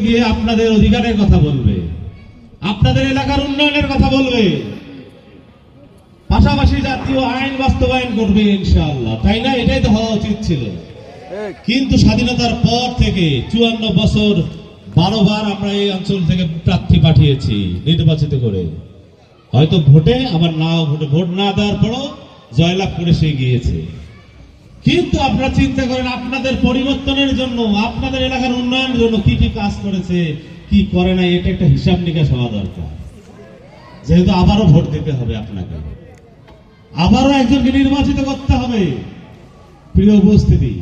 গিয়ে আপনাদের অধিকারের কথা বলবে, আপনাদের এলাকার উন্নয়নের কথা বলবে, পাশাপাশি জাতীয় আইন বাস্তবায়ন করবে ইনশাআল্লাহ, তাই না? এটাই তো হওয়া উচিত ছিল। কিন্তু স্বাধীনতার পর থেকে 54 বছর 12 বার আমরা এই অঞ্চল থেকে প্রার্থী পাঠিয়েছি নির্বাচিত করে, হয়তো ভোটে আবার নাও ভোটে, ভোট না দেওয়ার পরও জয়লাভ করে সে গিয়েছে। কিন্তু আপনারা চিন্তা করেন আপনাদের পরিবর্তনের জন্য, আপনাদের এলাকার উন্নয়নের জন্য কি কি কাজ করেছে, কি করে না, এটা একটা হিসাব নিকাশ হওয়া দরকার। যেহেতু আবারও ভোট দিতে হবে আপনাকে, আবারও একজনকে নির্বাচিত করতে হবে। প্রিয় উপস্থিতি,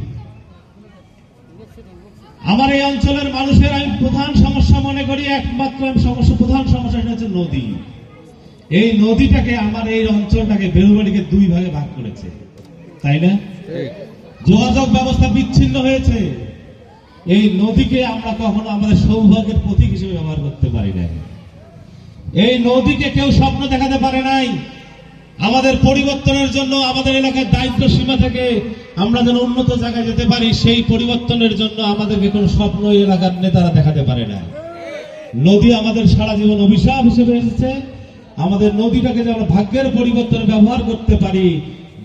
আমার এই অঞ্চলের মানুষের আমি প্রধান সমস্যা মনে করি, একমাত্র প্রধান সমস্যা সেটা হচ্ছে নদী। এই নদীটাকে, আমার এই অঞ্চলটাকে, বেলুবাড়িকে 2 ভাগে ভাগ করেছে, তাই না? যোগাযোগ ব্যবস্থা বিচ্ছিন্ন হয়েছে। এই নদীকে আমরা কখনো আমাদের সৌভাগ্যের প্রতীক হিসেবে ব্যবহার করতে পারি না। এই নদীকে কেউ স্বপ্ন দেখাতে পারে নাই আমাদের পরিবর্তনের জন্য, আমাদের এলাকার দায়িত্ব সীমা থেকে আমরা যেন উন্নত জায়গায় যেতে পারি, সেই পরিবর্তনের জন্য আমাদেরকে কোন স্বপ্ন এলাকার নেতারা দেখাতে পারে না। নদী আমাদের সারা জীবন অভিশাপ হিসেবে এসেছে। আমাদের নদীটাকে যে আমরা ভাগ্যের পরিবর্তনে ব্যবহার করতে পারি,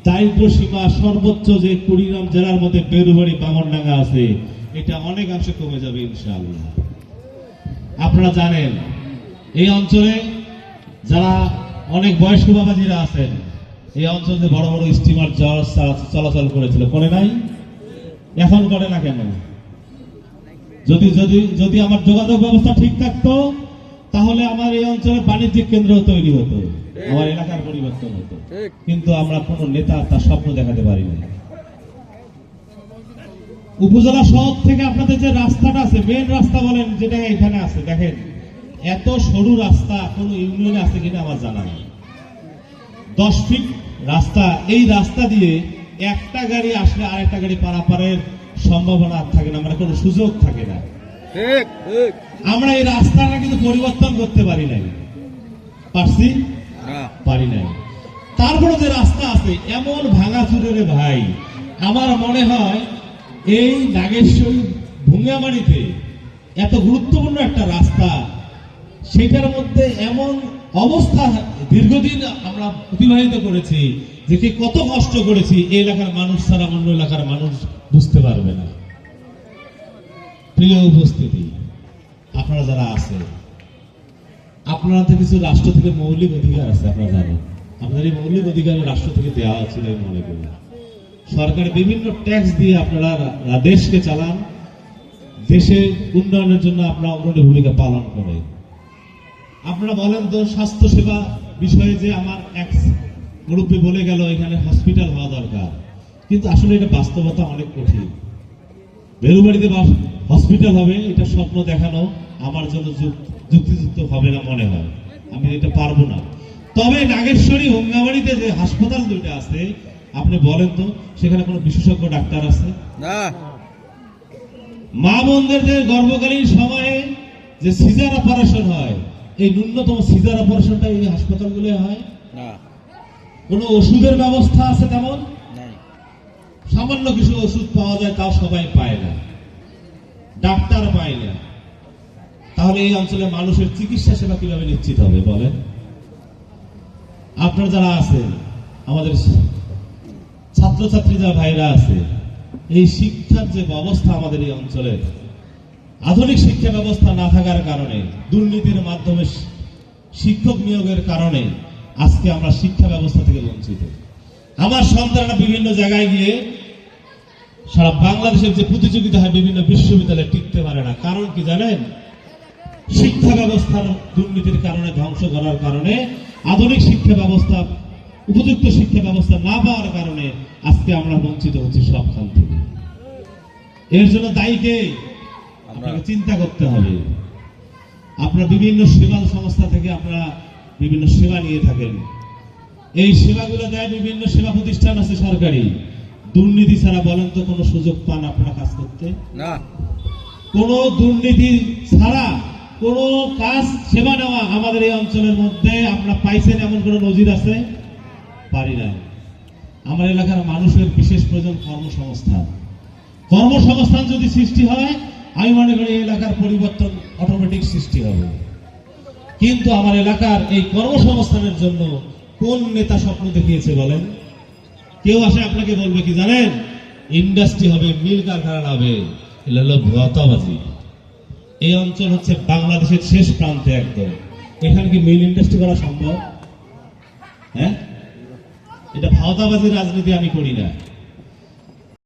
দারিদ্র সীমা সর্বোচ্চ যে কুড়িগ্রাম জেলার মধ্যে বেরুবাড়ি বামনডাঙ্গা আছে, এটা অনেকাংশে কমে যাবে ইনশাআল্লাহ। আপনারা জানেন এই অঞ্চলে যারা অনেক বয়স্ক বাবাজিরা আছেন, এই অঞ্চলে বড় বড় স্টিমার চলাচল করেছিল, করে নাই? এখন করে না কেন? যদি যদি যদি আমার যোগাযোগ ব্যবস্থা ঠিক থাকতো, তাহলে আমার এই অঞ্চলে বাণিজ্যিক কেন্দ্র তৈরি হতো, আমার এলাকার পরিবর্তন হতো। কিন্তু আমরা কোন নেতা তার স্বপ্ন দেখাতে পারি না। উপজেলা শহর থেকে আপনাদের যে রাস্তাটা আছে, মেন রাস্তা বলেন, যেটা এখানে আছে, দেখেন এত সরু রাস্তা কোন ইউনিয়নে আছে কিনা আমার জানা নেই। 10 ফিট রাস্তা, এই রাস্তা দিয়ে একটা গাড়ি আসলে আরেকটা গাড়ি পারাপারের সম্ভাবনা থাকে না, মানে কোনো সুযোগ থাকে না। আমরা এই রাস্তাটা কিন্তু পরিবর্তন করতে পারি নাই, পারছি? পারি নাই। তারপরে যে রাস্তা আছে এমন ভাঙাচুরে রে ভাই, আমার মনে হয় এই নাগেশ্বরী ভুঙ্গামারিতে এত গুরুত্বপূর্ণ একটা রাস্তা, সেটার মধ্যে এমন অবস্থা দীর্ঘদিন আমরা অতিবাহিত করেছি যে কি কত কষ্ট করেছি, এই এলাকার মানুষ ছাড়া অন্য এলাকার মানুষ বুঝতে পারবে না। প্রিয় উপস্থিতি, আপনারা যারা আছে, আপনারা তো কিছু রাষ্ট্র থেকে মৌলিক অধিকার আছে, আপনারা জানেন। আপনাদের এই মৌলিক অধিকার রাষ্ট্র থেকে দেওয়া ছিল আমি মনে করি। সরকার বিভিন্ন ট্যাক্স দিয়ে আপনারা দেশকে চালান, দেশের উন্নয়নের জন্য আপনারা অগ্রণী ভূমিকা পালন করেন। আপনারা বলেন তো, স্বাস্থ্য সেবা বিষয়ে যে আমার এক মুরব্বী বলে গেল এখানে হসপিটাল হওয়া দরকার, কিন্তু আসলে এটা বাস্তবতা অনেক কঠিন। বেলুবাড়িতে হসপিটাল হবে, এটা স্বপ্ন দেখানো আমার জন্য যুক্তিযুক্ত হবে না মনে হয়, আমি এটা পারবো না। তবে নাগেশ্বরী হোঙ্গাবাড়িতে যে হাসপাতাল 2টা আছে, আপনি বলেন তো সেখানে কোনো বিশেষজ্ঞ ডাক্তার আছে না? মা বোনদের যে গর্ভকালীন সময়ে যে সিজার অপারেশন হয়, এই ন্যূনতম সিজার অপারেশনটা এই হাসপাতালগুলো হয় না। কোনো ওষুধের ব্যবস্থা আছে তেমন? সামান্য কিছু ওষুধ পাওয়া যায়, তাও সবাই পায় না, ডাক্তার পায় না। তাহলে এই অঞ্চলে মানুষের চিকিৎসা সেবা কিভাবে নিশ্চিত হবে বলেন? আপনারা যারা আছেন, আমাদের ছাত্রছাত্রী যারা ভাইরা আছে, এই শিক্ষার যে ব্যবস্থা আমাদের এই অঞ্চলে, আধুনিক শিক্ষা ব্যবস্থা না থাকার কারণে, দুর্নীতির মাধ্যমে শিক্ষক নিয়োগের কারণে আজকে আমরা শিক্ষা ব্যবস্থা থেকে বঞ্চিত। আমার সন্তানরা বিভিন্ন জায়গায় গিয়ে সারা বাংলাদেশের যে প্রতিযোগিতা হয় বিভিন্ন বিশ্ববিদ্যালয়ে টিকতে পারে না। কারণ কি জানেন? শিক্ষা ব্যবস্থার দুর্নীতির কারণে, ধ্বংস করার কারণে, আধুনিক শিক্ষা ব্যবস্থা, উপযুক্ত শিক্ষা ব্যবস্থা না পাওয়ার কারণে আজকে আমরা বঞ্চিত হচ্ছি সবখান থেকে। এর জন্য দায়ীকে আপনাকে চিন্তা করতে হবে। আপনারা বিভিন্ন সেবা সংস্থা থেকে আপনারা বিভিন্ন সেবা নিয়ে থাকেন, এই সেবাগুলো দেয় বিভিন্ন সেবা প্রতিষ্ঠান আছে সরকারি। দুর্নীতি ছাড়া বলেন তো কোনো সুযোগ পান আপনারা কাজ করতে? না। কোন দুর্নীতি ছাড়া কোন কাজ, সেবা নেওয়া আমাদের এই অঞ্চলের মধ্যে আপনারা পাইছেন এমন কোন নজির আছে? পারি না। আমার এলাকার মানুষের বিশেষ প্রয়োজন কর্মসংস্থান। কর্মসংস্থান যদি সৃষ্টি হয়, আমি মনে করি এই এলাকার পরিবর্তন অটোমেটিক সৃষ্টি হবে। কিন্তু আমার এলাকার এই কর্মসংস্থানের জন্য কোন নেতা স্বপ্ন দেখিয়েছে বলেন? কেউ আসে আপনাকে বলবে কি জানেন, ইন্ডাস্ট্রি হবে, মিল কারখানা হবে। এটা হলো ভুয়াতাবাজি। এই অঞ্চল হচ্ছে বাংলাদেশের শেষ প্রান্তে একদম। এখানে কি মিল ইন্ডাস্ট্রি করা সম্ভব? হ্যাঁ, এটা ভাওতাবাজির রাজনীতি আমি করি না।